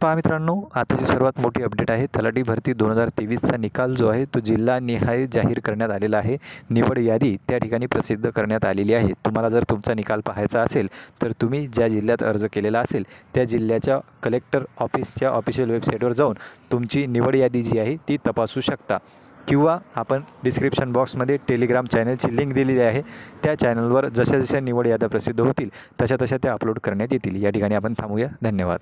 पहा मित्रांनो, आताची सर्वात मोठी अपडेट आहे. तलाठी भरती 2023चा निकाल जो आहे तो जिल्हानिहाय जाहीर करण्यात आलेला आहे. निवड यादी त्या ठिकाणी प्रसिद्ध करण्यात आलेली आहे. तुम्हाला जर तुमचा निकाल पाहायचा असेल तर तुम्ही ज्या जिल्ह्यात अर्ज केलेला असेल त्या जिल्ह्याच्या कलेक्टर ऑफिसच्या ऑफिशियल वेबसाईटवर जाऊन तुमची निवड यादी जी आहे ती तपासू शकता. किंवा आपण डिस्क्रिप्शन बॉक्समध्ये टेलिग्राम चॅनलची लिंक दिलेली आहे. त्या चॅनलवर जशा जशा निवड याद्या प्रसिद्ध होतील तशा तशा त्या अपलोड करण्यात येतील. या ठिकाणी आपण थांबूया. धन्यवाद.